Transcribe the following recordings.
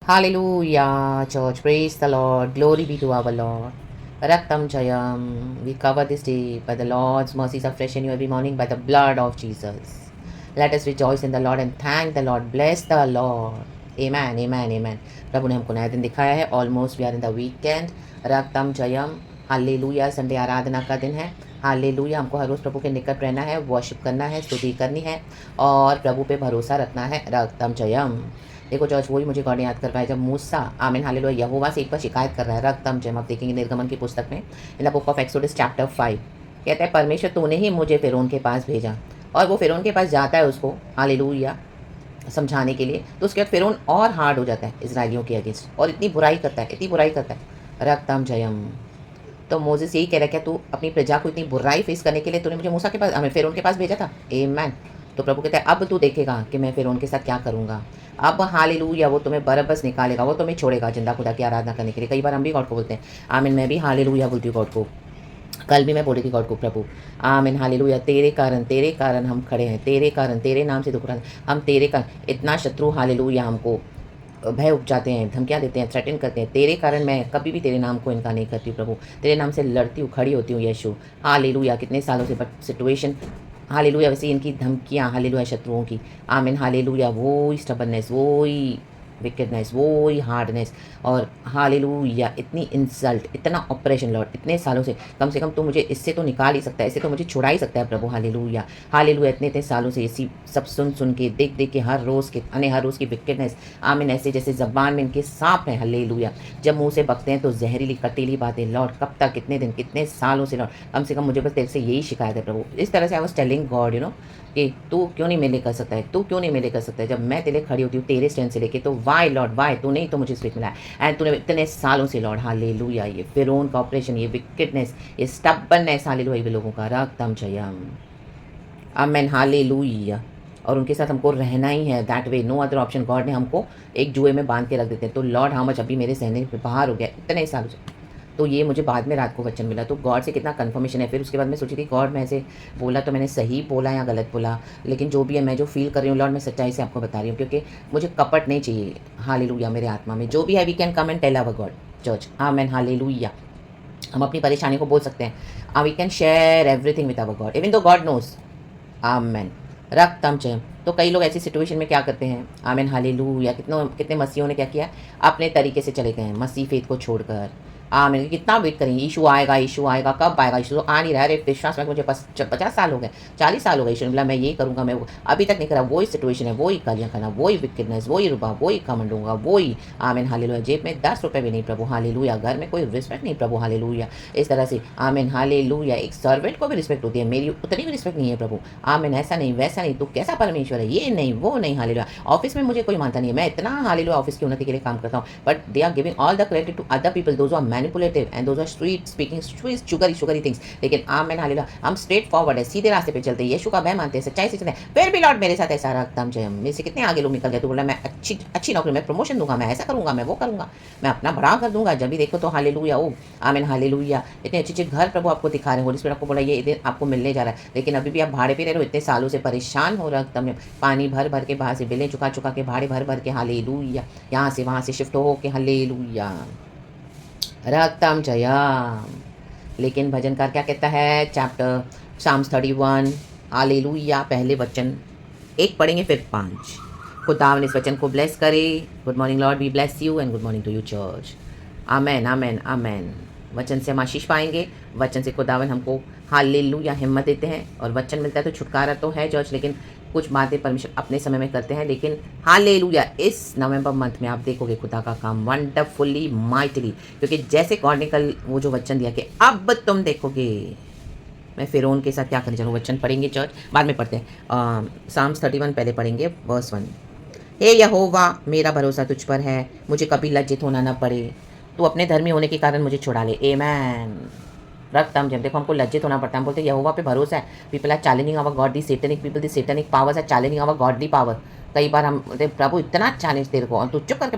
Hallelujah, church. Praise the Lord. Glory be to our Lord. Raktam Jayam. We cover this day by the Lord's mercies are fresh and new every morning by the blood of Jesus. Let us rejoice in the Lord and thank the Lord. Bless the Lord. Amen, amen, amen. प्रभु ने हमको नया दिन दिखाया है. Almost we are in the weekend. रक्तम जयम. Hallelujah. Sunday आराधना का दिन है. हालेलुया. हमको हर रोज़ प्रभु के निकट रहना है, वर्शिप करना है, स्तुति करनी है और प्रभु पे भरोसा रखना है. रक्तम जयम. देखो चर्च, वही मुझे गॉड ने याद कर पाया जब मूसा आमीन हालेलुया यहोवा से एक बार शिकायत कर रहा है. रक्तम जयम. आप देखेंगे निर्गमन की पुस्तक में in the book of exodus chapter 5 कहता है परमेश्वर तूने ही मुझे फ़िरौन के पास भेजा. और वो फ़िरौन के पास जाता है उसको हालेलुया समझाने के लिए. तो उसके बाद फ़िरौन और हार्ड हो जाता है इसराइलियों के अगेंस्ट और इतनी बुराई करता है, इतनी बुराई करता है. रक्तम जयम. तो मोसेस यही कह रहा है क्या तू अपनी प्रजा को इतनी बुराई फेस करने के लिए तूने मुझे मूसा के पास हमें फ़िरौन के पास भेजा था. आमीन. तो प्रभु कहता है अब तू देखेगा कि मैं फ़िरौन के साथ क्या करूँगा. अब हालेलुया वो तुम्हें बरबस निकालेगा, वो तुम्हें छोड़ेगा जिंदा खुदा की आराधना करने के लिए. कई बार हम भी गॉड को बोलते हैं. आमीन. मैं भी हालेलुया बोलती हूँ गॉड को. कल भी मैं बोली थी गॉड को प्रभु आमीन हालेलुया तेरे कारण हम खड़े हैं, तेरे कारण तेरे नाम से दुख रहा है. हम तेरे कारण इतना शत्रु हालेलुया हमको भय उपजाते हैं, धमकियाँ देते हैं, थ्रेटन करते हैं. तेरे कारण मैं कभी भी तेरे नाम को इनकार नहीं करती हूँ प्रभु. तेरे नाम से लड़ती हूँ, खड़ी होती हूँ यीशु. हालेलुया. कितने सालों से बट सिचुएशन हालेलुया वैसे इनकी धमकियाँ हालेलुया शत्रुओं की. आमीन हालेलुया. वो ही स्टबर्ननेस, वो ही विकेडनेस, वो ही हार्डनेस और हालेलुया इतनी इंसल्ट, इतना ऑपरेशन लॉर्ड इतने सालों से कम तो मुझे इससे तो निकाल ही सकता है, इससे तो मुझे छुड़ा ही सकता है प्रभु. Hallelujah hallelujah. इतने इतने सालों से इसी सब सुन के देख के हर रोज़ की विकेडनेस. आमीन. ऐसे जैसे ज़बान में इनके सांप हैं. हालेलुया. जब मुंह से बकते हैं तो जहरीली कटीली बातें. लॉर्ड कब तक, कितने दिन, कितने सालों से लॉर्ड कम से कम मुझे बस तेरे से यही शिकायत है प्रभु. इस तरह से आई वाज टेलिंग गॉड कि तू क्यों नहीं मेरे कर सकता है, तू क्यों नहीं मेरे कर सकता है. जब मैं तेरे खड़ी होती हूँ तेरे स्टैंड से लेके तो वाई लॉर्ड वाई तूने ही तो मुझे स्पीच मिला है. एंड तूने इतने सालों से लॉर्ड हालेलुया ये फ़िरौन का ऑपरेशन, ये विकेडनेस, ये स्टबर्ननेस हालेलुया भी लोगों का रक्तम जयम. Amen hallelujah. और उनके साथ हमको रहना ही है. That way no other option. God ने हमको एक जुए में बांध के रख देते हैं. तो लॉर्ड हाउ मच अभी मेरे सहने पे बाहर हो गया इतने सालों से. तो ये मुझे बाद में रात को वचन मिला. तो गॉड से कितना कन्फर्मेशन है. फिर उसके बाद मैं सोची थी गॉड मैं ऐसे बोला तो मैंने सही बोला या गलत बोला. लेकिन जो भी है मैं जो फील कर रही हूँ लॉर्ड मैं सच्चाई से आपको बता रही हूँ क्योंकि मुझे कपट नहीं चाहिए. हालेलुया. मेरे आत्मा में जो भी है we can come and tell our God church. Amen hallelujah. हम अपनी परेशानी को बोल सकते हैं. We can share everything with our God even though God knows. Amen. रक्तम चयम. तो कई लोग ऐसी सिचुएशन में क्या करते हैं. Amen hallelujah. कितनों कितने मसीहों ने क्या किया, अपने तरीके से चले गए हैं मसीह फेथ को छोड़कर. आमीन. कितना वेट करेंगे. इशू आएगा कब आएगा. इशू तो आ नहीं रहा है. अरे विश्वास में मुझे 50 साल हो गए, 40 साल हो गए. इशू ने बोला मैं ये करूँगा, मैं अभी तक नहीं करा. वही सिचुएशन है, वही गालियाँ खाना, वही विकेडनेस, वही रुबा, वही घमंड होगा, वही. आमीन हालेलुया. जेब में 10 रुपये भी नहीं प्रभु. हालेलुया. घर में कोई रिस्पेक्ट नहीं प्रभु. हालेलुया. इस तरह से आमीन हालेलुया. एक सर्वेंट को भी रिस्पेक्ट होती है, मेरी उतनी भी रिस्पेक्ट नहीं है प्रभु. आमीन. ऐसा नहीं वैसा नहीं, तू कैसा परमेश्वर है, ये नहीं वो नहीं. हालेलुया. ऑफिस में मुझे कोई मानता नहीं है. मैं इतना हालेलुया ऑफिस की उन्नति के लिए काम करता हूँ but they are giving all the credit to other people. Those are manipulative and those are sweet speaking sweet sugary things. लेकिन आमीन हालेलुया हम स्ट्रेट फॉरवर्ड है, सीधे रास्ते पे चलते हैं, यीशु का भय मानते हैं, सच्चाई से चलते हैं. फिर भी लॉर्ड मेरे साथ ऐसा रक्तम जयम. मेरे से कितने आगे लोग निकल गए. तो बोला मैं अच्छी नौकरी, मैं प्रमोशन दूंगा, मैं ऐसा करूंगा, मैं वो करूंगा, मैं अपना बड़ा कर दूंगा. जब भी देखो तो हालेलुया. ओ आमीन हालेलुया. इतने अच्छे घर प्रभु आपको दिखा रहे हैं. होली स्पिरिट आपको बोला ये दिन आपको मिलने जा रहा है लेकिन अभी भी आप भाड़े पे रह रहे हो. इतने सालों से परेशान हो रक्तम. पानी भर भर के बाहर से बिलें चुका के भाड़े भर भर के हालेलुया. यहाँ से वहाँ से शिफ्ट हो के हालेलुया. रक्तम जयम. लेकिन भजनकार क्या कहता है. Chapter psalms 31 hallelujah. पहले वचन 1 पढ़ेंगे फिर 5. खुदावन इस वचन को ब्लेस करे. Good morning Lord we bless you and good morning to you church. Amen amen amen. वचन से हम आशीष पाएंगे. वचन से खुदावन हमको हालेलुया हिम्मत देते हैं और वचन मिलता है तो छुटकारा तो है चर्च. लेकिन कुछ बातें परमेश्वर अपने समय में करते हैं. लेकिन हालेलुया इस नवंबर मंथ में आप देखोगे खुदा का काम वंडरफुली माइटली. क्योंकि जैसे गॉड ने कल वो जो वचन दिया कि अब तुम देखोगे मैं फ़िरौन के साथ क्या करने चलूँ. वचन पढ़ेंगे चर्च बाद में पढ़ते हैं. साम्स 31 पहले पढ़ेंगे वर्स 1. हे यहोवा मेरा भरोसा तुझ पर है, मुझे कभी लज्जित होना ना पड़े. तू अपने धर्मी होने के कारण मुझे छुड़ा ले. आमेन. रक्तम जब देखो हमको लज्जित होना पड़ता है. हम बोलते हैं यहोवा पे भरोसा है. People are challenging our God. The satanic people, the satanic powers are challenging our godly power. कई बार हम बोलते प्रभु इतना चैलेंज तेरे को और तू चुप करके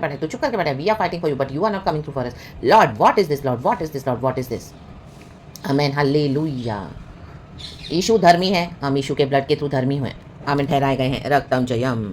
बैठे. We are fighting for you but you are not coming through for us. Lord what is this, Lord what is this, Lord what is this. Amen hallelujah. Yeshu धर्मी है, हम यीशु के ब्लड के थ्रू धर्मी हुए. आमीन ठहराए गए हैं. रक्तम जयम.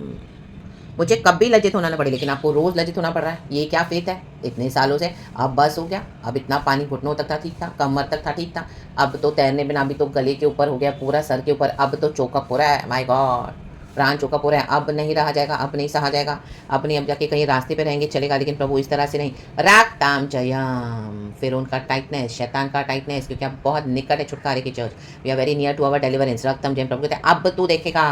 मुझे कभी लज्जित होना ना पड़े, लेकिन आपको रोज़ लज्जित होना पड़ रहा है। ये क्या फेथ है इतने सालों से? अब बस हो गया। अब इतना पानी घुटनों तक था, ठीक था, कमर तक था, ठीक था। अब तो तैरने बिना, अभी तो गले के ऊपर हो गया, पूरा सर के ऊपर, अब तो चोकअप हो रहा है। माय गॉड, प्राण चोकअप हो रहा है। अब नहीं रहा जाएगा, अब नहीं सहा जाएगा। अब नहीं, अब जाके कहीं रास्ते पे रहेंगे चलेगा, लेकिन प्रभु इस तरह से नहीं। रक्तम जयम, फिर उनका टाइटनेस, शैतान का टाइटनेस, क्योंकि अब बहुत निकट है छुटकारे की church. We are very near to our deliverance. रक्तम जयम, प्रभु कहते हैं अब तू देखेगा।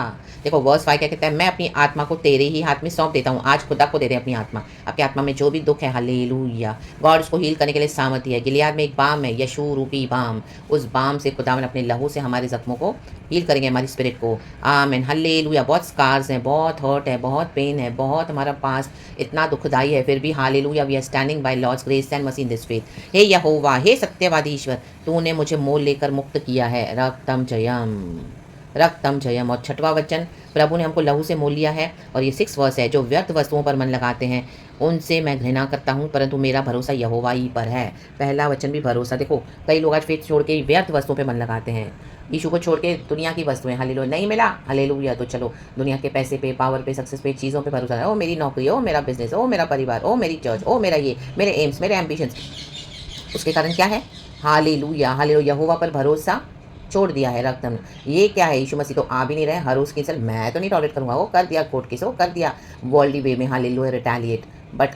देखो वर्स 5 क्या कहता है, मैं अपनी आत्मा को तेरे ही हाथ में सौंप देता हूँ। आज खुदा को दे रहे अपनी आत्मा। आपकी आत्मा में जो भी दुख है, हालेलुया, गॉड उसको हील करने के लिए सामर्थ्य है। गिलियाद में एक बाम है, यशू रूपी बाम। उस बाम से खुदावन अपने लहू से हमारे जख्मों को हील करेंगे, हमारी स्पिरिट को। आमीन, हालेलुया। बहुत स्कार्स हैं, बहुत हर्ट है, बहुत पेन है, बहुत हमारा पास इतना दुखदाई है, फिर भी hallelujah we are standing by Lord's grace and mercy in this faith. हे यहोवा, हे सत्यवादी ईश्वर, तूने मुझे मोल लेकर मुक्त किया है। रक्तम जयम, रक्तम जयम। और छठवां वचन, प्रभु ने हमको लहू से मोल लिया है। और ये 6 वर्स है, जो व्यर्थ वस्तुओं पर मन लगाते हैं उनसे मैं घृणा करता हूँ, परंतु मेरा भरोसा यहोवा ही पर है। पहला वचन भी भरोसा। देखो कई लोग आज फेथ छोड़ के व्यर्थ वस्तुओं पे मन लगाते हैं, यीशु को छोड़ के दुनिया की वस्तुएं। हालेलुया, नहीं मिला, हालेलुया, तो चलो दुनिया के पैसे पे, पावर पे, सक्सेस पे, चीज़ों पे भरोसा है। ओ मेरी नौकरी, ओ मेरा बिजनेस, ओ मेरा परिवार, ओ मेरी चर्च, ओ मेरा ये, मेरे एम्स, मेरे एम्बिशंस। उसके कारण क्या है? हालेलुया, हालेलुया, यहोवा पर भरोसा छोड़ दिया है। रक्तम, ये क्या है? यीशु मसीह तो आ भी नहीं रहे, हर उसकी इंसल्ट मैं तो नहीं टॉलरेट करूंगा। वो कर दिया कोर्ट केस, वो कर दिया वर्ल्डली वे में, हालेलुया, रिटेलिएट। बट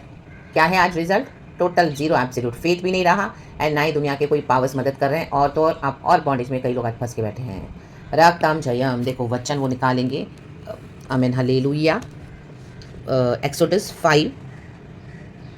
क्या है आज result? Total zero, absolute faith भी नहीं रहा, एंड ना ही दुनिया के कोई पावर्स मदद कर रहे हैं। और तो और आप और बॉन्डेज में कई लोग आज फंस के बैठे हैं। रक्तम जयम, देखो वचन वो निकालेंगे। आमीन, हालेलुया। Exodus 5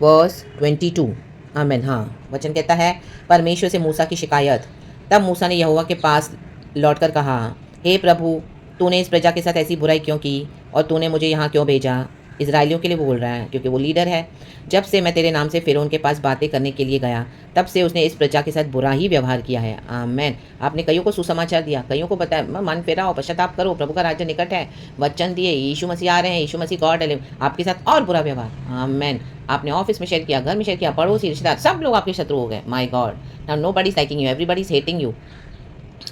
verse 22। आमीन, हाँ, वचन कहता है, परमेश्वर से मूसा की शिकायत। तब मूसा ने यहोवा के पास लौटकर कहा, हे प्रभु, तूने इस प्रजा के साथ ऐसी बुराई क्यों की और तूने मुझे यहाँ क्यों भेजा? इजराइलियों के लिए वो बोल रहा है, क्योंकि वो लीडर है। जब से मैं तेरे नाम से फ़िरौन के पास बातें करने के लिए गया, तब से उसने इस प्रजा के साथ बुरा ही व्यवहार किया है। आमीन। आपने कईयों को सुसमाचार दिया, कईयों को बताया मन फेराओ, पश्चाताप करो, प्रभु का राज्य निकट है। वचन दिए, यीशु मसीह आ रहे हैं, यीशु मसीह गॉड है, आपके साथ और बुरा व्यवहार। आमीन। आपने ऑफिस में शेयर किया, घर में शेयर किया, पड़ोसी, रिश्तेदार, सब लोग आपके शत्रु हो गए। My God, now nobody is liking you, everybody is hating you.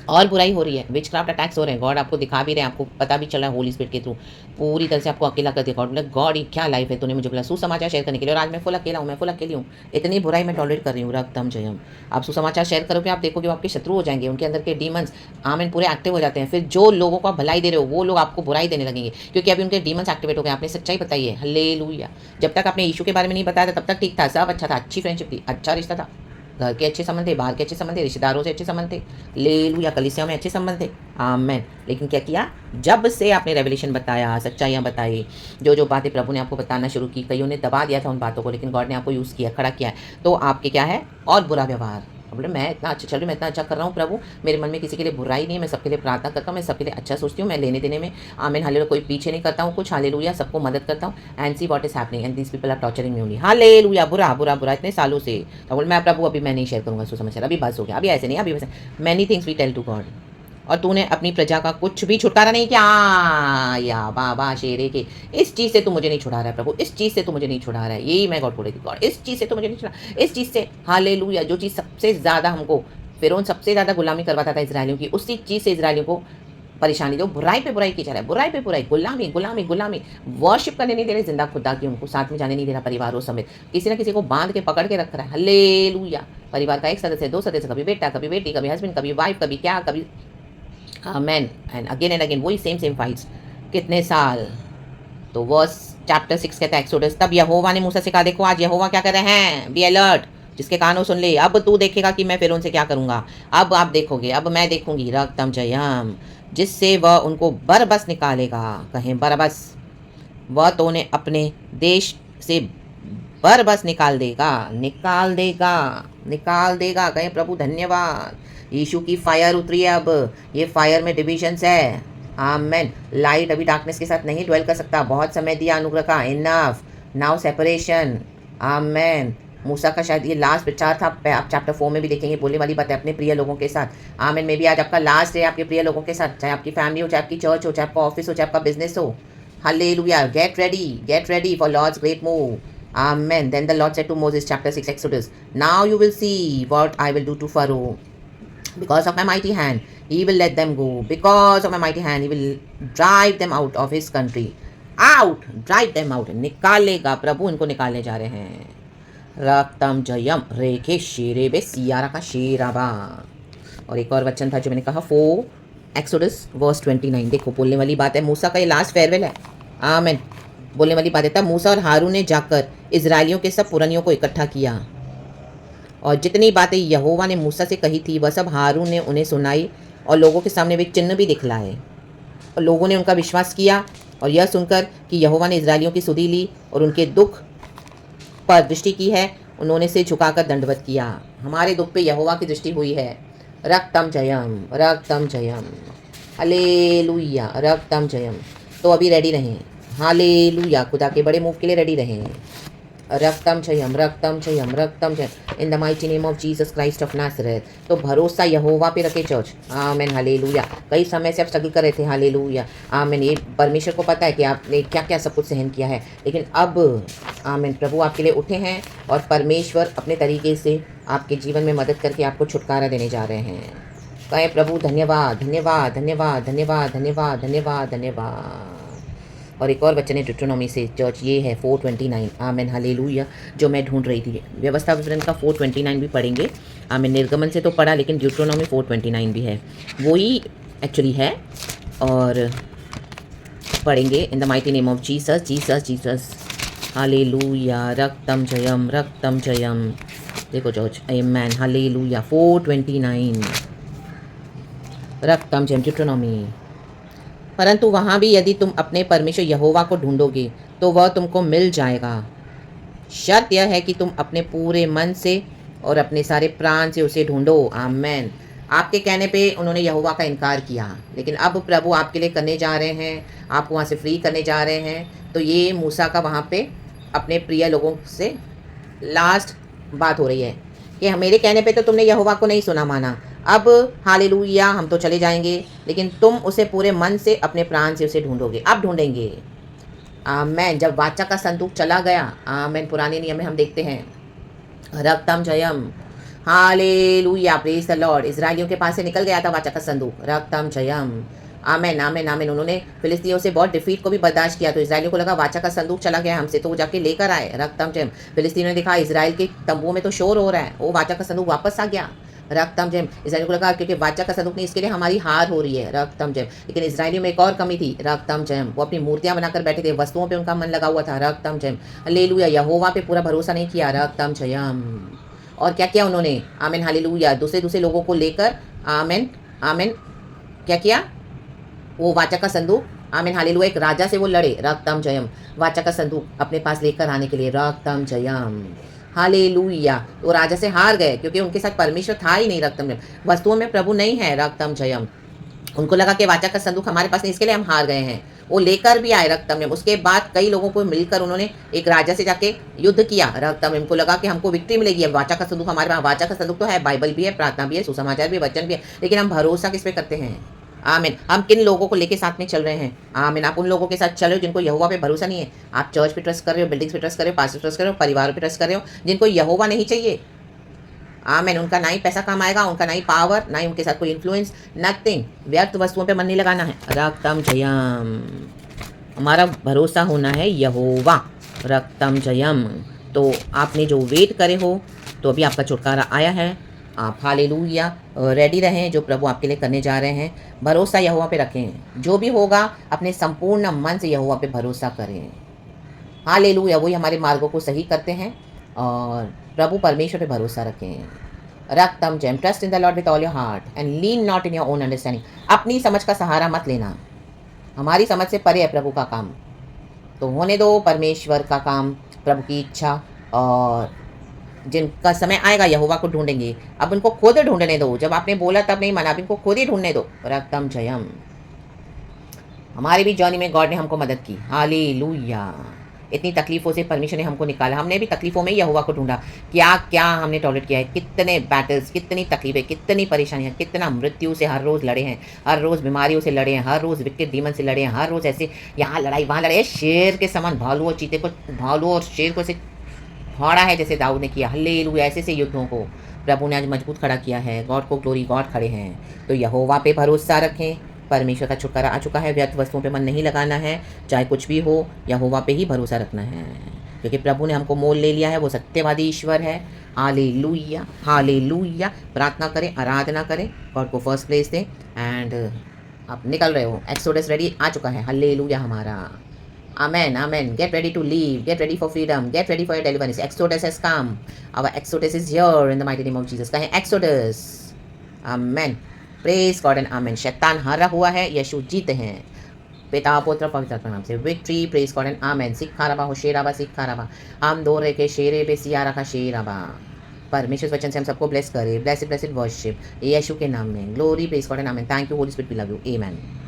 और बुराई हो रही है, विच क्राफ्ट अटैक्स हो रहे हैं। गॉड आपको दिखा भी रहे हैं, आपको पता भी चल रहा है होली स्पिरिट के थ्रू, पूरी तरह से आपको अकेला कर दिया। गॉड बोला, गॉड ये क्या लाइफ है, तूने मुझे बोला सुसमाचार शेयर करने के लिए, और आज मैं फुल अकेला हूँ, मैं फुल अकेली हूँ, इतनी बुराई मैं टॉलरेट कर रही हूँ। रक्तम जयम। आप सुसमाचार शेयर करोगे, आप देखोगे आपके शत्रु हो जाएंगे, उनके अंदर के डीमंस आमीन पूरे एक्टिव हो जाते हैं। फिर जो लोगों को आप भलाई दे रहे हो, वो लोग आपको बुराई देने लगेंगे, क्योंकि अभी उनके डीमंस एक्टिवेट हो गए। आपने सच्चाई बताई है, हालेलुया। जब तक आपने यीशु के बारे में नहीं बताया था, तब तक ठीक था, सब अच्छा था, अच्छी फ्रेंडशिप थी, अच्छा रिश्ता था, घर के अच्छे संबंध थे, बाहर के अच्छे संबंध थे, रिश्तेदारों से अच्छे संबंध थे, लेलुया, कलीसिया में अच्छे संबंध थे। आमेन। लेकिन क्या किया? जब से आपने रेवलेशन बताया, सच्चाइयाँ बताई, जो जो बातें प्रभु ने आपको बताना शुरू की, कईयों ने दबा दिया था उन बातों को, लेकिन गॉड ने आपको यूज़ किया, खड़ा किया, तो आपके क्या है? और बुरा व्यवहार। बोले मैं इतना अच्छा चल रही हूँ, मैं इतना अच्छा कर रहा हूँ प्रभु, मेरे मन में किसी के लिए बुराई नहीं है, मैं सबके लिए प्रार्थना करता हूँ, मैं सबके लिए अच्छा सोचती हूँ, मैं लेने देने में आमीन, हालेलुया, कोई पीछे नहीं करता हूँ कुछ, हालेलुया, सबको मदद करता हूँ। And see what is happening and these people are torturing me only, hallelujah, बुरा बुरा बुरा इतने सालों से। तो बोल मैं प्रभु अभी मैं नहीं शेयर करूँगा सुसमाचार, अभी बस हो गया, अभी ऐसे नहीं, अभी वैसे। Many things we tell to God. और तूने अपनी प्रजा का कुछ भी छुटकारा नहीं किया। या बाबा शेरे के, इस चीज़ से तू मुझे नहीं छुड़ा रहा है प्रभु, इस चीज़ से तू मुझे नहीं छुड़ा रहा है। यही मैं गॉड बोल रही थी, गॉड इस चीज़ से तू मुझे नहीं छुड़ा, इस चीज़ से, हालेलुया। जो चीज़ सबसे ज़्यादा हमको फ़िरौन सबसे ज़्यादा गुलामी करवाता था इजराइलियों की, उसी चीज़ से इजराइलियों को परेशानी दो। बुराई पे बुराई की जा रहा है, बुराई पे बुराई, गुलामी गुलामी गुलामी, वर्शिप करने नहीं दे रहे जिंदा खुदा की, उनको साथ में जाने नहीं दे रहा परिवारों समेत, किसी ना किसी को बांध के पकड़ के रख रहा है। हालेलुया। परिवार का एक सदस्य, दो सदस्य, कभी बेटा, कभी बेटी, कभी हस्बैंड, कभी वाइफ, कभी क्या, कभी मैन, एंड अगेन वही सेम फाइट्स, कितने साल। तो वर्स चैप्टर 6 कहता है एक्सोडस, तब यहोवा ने मूसा से कहा, देखो आज यहोवा क्या कर रहे हैं, बी अलर्ट, जिसके कानों सुन ले, अब तू देखेगा कि मैं फिर उनसे क्या करूंगा, अब आप देखोगे, अब मैं देखूंगी। रक्तम जयम, जिससे वह उनको बरबस निकालेगा। कहें बरबस, वह तो उन्हें अपने देश से बरबस निकाल देगा, निकाल देगा, निकाल देगा। कहें प्रभु धन्यवाद। यीशु की फायर उतरी है, अब ये फायर में डिविजन्स है। आमेन। लाइट अभी डार्कनेस के साथ नहीं ड्वेल कर सकता, बहुत समय दिया अनुग्रह का, इनफ, नाउ सेपरेशन। आमेन। मूसा का शायद ये लास्ट प्रचार था, आप चैप्टर 4 में भी देखेंगे, बोलने वाली बात है अपने प्रिय लोगों के साथ। आमीन। में भी आज आपका लास्ट है आपके प्रिय लोगों के साथ, चाहे आपकी फैमिली हो, चाहे आपकी चर्च हो, चाहे आपका ऑफिस हो, चाहे आपका बिजनेस हो। Hallelujah. Get ready for Lord's great move. Amen. Then the Lord said to Moses, chapter 6, Exodus, now you will see what I will do to Pharaoh. Because of my mighty hand, he will let them go. Because of my mighty hand, he will drive them out of his country. Out, drive them out, निकालेगा प्रभु, इनको निकालने जा रहे हैं। रक्तम जयम रेखे शेरे बे Sierra का शेराबा। और एक और वचन था जो मैंने कहा 4 एक्सोडस वर्स 29। देखो बोलने वाली बात है, मूसा का ये लास्ट फेयरवेल है। आमीन। बोलने वाली बात है, तब मूसा और हारून ने जाकर इजरायलियों के सब पुरनियों को इकट्ठा किया और जितनी बातें यहोवा ने मूसा से कही थी वह सब हारून ने उन्हें सुनाई और लोगों के सामने वे चिन्ह भी दिखलाए। और लोगों ने उनका विश्वास किया और यह सुनकर कि यहोवा ने इजरायलियों की सुधि ली और उनके दुख पर दृष्टि की है, उन्होंने सिर झुकाकर दंडवत किया। हमारे दुख पे यहोवा की दृष्टि हुई है। रक्तम जयम, रक्तम जयम, हालेलुया, रक्तम जयम। तो अभी रेडी रहें, हालेलुया, खुदा के बड़े मूव के लिए रेडी रहें। रक्तम जयम, रक्तम जयम, रक्तम जयम, in the mighty name of Jesus Christ of Nazareth. तो भरोसा यहोवा पे रखे चर्च। आमीन, हालेलुया। कई समय से आप स्ट्रगल कर रहे थे, हालेलुया, आमीन। ये परमेश्वर को पता है कि आपने क्या क्या सब कुछ सहन किया है, लेकिन अब आमीन प्रभु आपके लिए उठे हैं और परमेश्वर अपने तरीके से आपके जीवन में मदद करके आपको छुटकारा देने जा रहे हैं। कहें प्रभु धन्यवाद, धन्यवाद, धन्यवाद, धन्यवाद, धन्यवाद, धन्यवाद, धन्यवाद। और एक और वचन है ड्यूटेरोनॉमी से चर्च, ये है 4:29। आमीन, हालेलुया, जो मैं ढूंढ रही थी। व्यवस्था विवरण का 4:29 भी पढ़ेंगे। आमीन, निर्गमन से तो पढ़ा, लेकिन ड्यूटेरोनॉमी 4:29 भी है, वही एक्चुअली है। और पढ़ेंगे in the mighty name of Jesus, Jesus, Jesus, hallelujah, रक्तम जयम, रक्तम जयम। देखो चर्च, आमीन, हालेलुया, 4:29, रक्तम जयम, ड्यूटेरोनॉमी। परंतु वहाँ भी यदि तुम अपने परमेश्वर यहोवा को ढूंढोगे तो वह तुमको मिल जाएगा। शर्त यह है कि तुम अपने पूरे मन से और अपने सारे प्राण से उसे ढूंढो। आमेन। आपके कहने पे उन्होंने यहोवा का इनकार किया, लेकिन अब प्रभु आपके लिए करने जा रहे हैं, आपको वहाँ से फ्री करने जा रहे हैं। तो ये मूसा का वहाँ पे अपने प्रिय लोगों से लास्ट बात हो रही है कि मेरे कहने पे तो तुमने यहोवा को नहीं सुना माना, अब हालेलुया हम तो चले जाएंगे, लेकिन तुम उसे पूरे मन से अपने प्राण से उसे ढूंढोगे। अब ढूंढेंगे। आमेन। जब वाचा का संदूक चला गया, आमेन, पुराने नियम में हम देखते हैं, रक्तम जयम, हालेलुया, प्रेज द लॉर्ड। इजरायलियों के पास से निकल गया था वाचा का संदूक, रक्तम जयम, आमेन, आमेन, आमेन। उन्होंने फिलिस्तीनियों से बहुत डिफीट को भी बर्दाश्त किया, तो इजरायलियों को लगा वाचा का संदूक चला गया हमसे, तो वो जाके लेकर आए, रक्तम जयम। फिलिस्तीनियों ने देखा इजराइल के तंबुओं में तो शोर हो रहा है, वो वाचा का संदूक वापस आ गया, रक्तम जयम। इजराइल को लगा क्योंकि वाचा का संदूक नहीं, इसके लिए हमारी हार हो रही है, रक्तम जयम। लेकिन इजरायलियों में एक और कमी थी, रक्तम जयम। वो अपनी मूर्तियां बनाकर बैठे थे, वस्तुओं पे उनका मन लगा हुआ था, रक्तम जयम, हालेलुया। यहोवा पे पूरा भरोसा नहीं किया, रक्तम जयम। और क्या किया उन्होंने, आमीन, हालेलुया, दूसरे दूसरे लोगों को लेकर, आमीन, आमीन, क्या किया, वो वाचा का संदूक, आमीन, हालेलुया, एक राजा से वो लड़े, रक्तम जयम, वाचा का संदूक अपने पास लेकर आने के लिए, रक्तम जयम, हालेलुया। तो राजा से हार गए क्योंकि उनके साथ परमेश्वर था ही नहीं, रक्तम जयम। वस्तुओं में प्रभु नहीं है, रक्तम जयम। उनको लगा कि वाचा का संदूक हमारे पास नहीं, इसके लिए हम हार गए हैं। वो लेकर भी आए, रक्तम जयम। उसके बाद कई लोगों को मिलकर उन्होंने एक राजा से जाके युद्ध किया, रक्तम जयम। को लगा कि हमको विक्ट्री मिलेगी, अब वाचा का संदूक हमारे पास। वाचा का संदूक तो है, बाइबल भी है, प्रार्थना भी है, सुसमाचार भी है, वचन भी है, लेकिन हम भरोसा किस पे करते हैं, आमीन। हम किन लोगों को लेके साथ में चल रहे हैं, आमीन। आप उन लोगों के साथ चल रहे हो जिनको यहोवा पे भरोसा नहीं है। आप चर्च पे ट्रस्ट कर रहे हो, बिल्डिंग्स पे ट्रस्ट कर रहे हो, पास्टर ट्रस्ट कर रहे हो, परिवार पे ट्रस्ट कर रहे हो, जिनको यहोवा नहीं चाहिए, आमीन। उनका ना ही पैसा कमाएगा, उनका ना ही पावर, ना ही उनके साथ कोई इन्फ्लुएंस, नथिंग। व्यर्थ वस्तुओं पे मन नहीं लगाना है, रक्तम जयम। हमारा भरोसा होना है यहोवा, रक्तम जयम। तो आपने जो वेट करे हो, तो अभी आपका छुटकारा आया है। आप हालेलुया रेडी रहें, जो प्रभु आपके लिए करने जा रहे हैं। भरोसा यहोवा पे रखें, जो भी होगा अपने संपूर्ण मन से यहोवा पे भरोसा करें, हालेलुया। वही हमारे मार्गों को सही करते हैं, और प्रभु परमेश्वर पे भरोसा रखें, रक्तम जयम। Trust in the Lord with all your heart and lean not in your own understanding. अपनी समझ का सहारा मत लेना, हमारी समझ से परे है प्रभु का काम, तो होने दो परमेश्वर का काम, प्रभु की इच्छा। और जिनका समय आएगा यहोवा को ढूंढेंगे, अब उनको खुद ढूंढने दो। जब आपने बोला तब नहीं माना, अब इनको खुद ही ढूंढने दो, रक्तम जयम। हमारी भी जर्नी में गॉड ने हमको मदद की, हालेलुया। इतनी तकलीफ़ों से परमेश्वर ने हमको निकाला, हमने भी तकलीफ़ों में ही यहोवा को ढूंढा। क्या क्या हमने टॉलरेट किया है, कितने बैटल्स, कितनी तकलीफें, कितनी परेशानियाँ, कितना मृत्यु से हर रोज़ लड़े हैं, हर रोज़ बीमारियों से लड़े हैं, हर रोज़ विकेट डीमन से लड़े हैं, हर रोज़ ऐसे यहाँ लड़ाई वहाँ लड़ाई, शेर के समान भालू और चीते को, भालू और शेर को से फाड़ा है जैसे दाऊद ने किया, हालेलुया। ऐसे से युद्धों को प्रभु ने आज मजबूत खड़ा किया है। गॉड को ग्लोरी, गॉड खड़े हैं। तो यहोवा पे भरोसा रखें, परमेश्वर का छुटकारा आ चुका है। व्यर्थ वस्तुओं पे मन नहीं लगाना है, चाहे कुछ भी हो, यहोवा पे ही भरोसा रखना है, क्योंकि प्रभु ने हमको मोल ले लिया है। वो सत्यवादी ईश्वर है। Hallelujah, hallelujah. प्रार्थना करें, आराधना करें, गॉड को फर्स्ट प्लेस दें। एंड आप निकल रहे हो, एक्सोडस रेडी आ चुका है। हालेलुया हमारा। Amen, amen. Get ready to leave. Get ready for freedom. Get ready for your deliverance. Exodus has come. Our Exodus is here in the mighty name of Jesus. कहें Exodus. Amen. Praise God and amen. शैतान हारा हुआ है, यीशु जीते हैं। पिता पुत्र पवित्र आत्मा नाम से विक्ट्री। प्रेज गॉड एंड आमेन। सिखा रबा हो शेराबा, सिखा रबा हम दो रे के शेरे पे सिया रखा शेराबा। परमेश्वर वचन से हम सबको ब्लेस करे। ब्लेसिड ब्लेसिड वर्शिप यीशु के नाम में। Glory praise God and amen. Thank you holy spirit, we love you. Amen.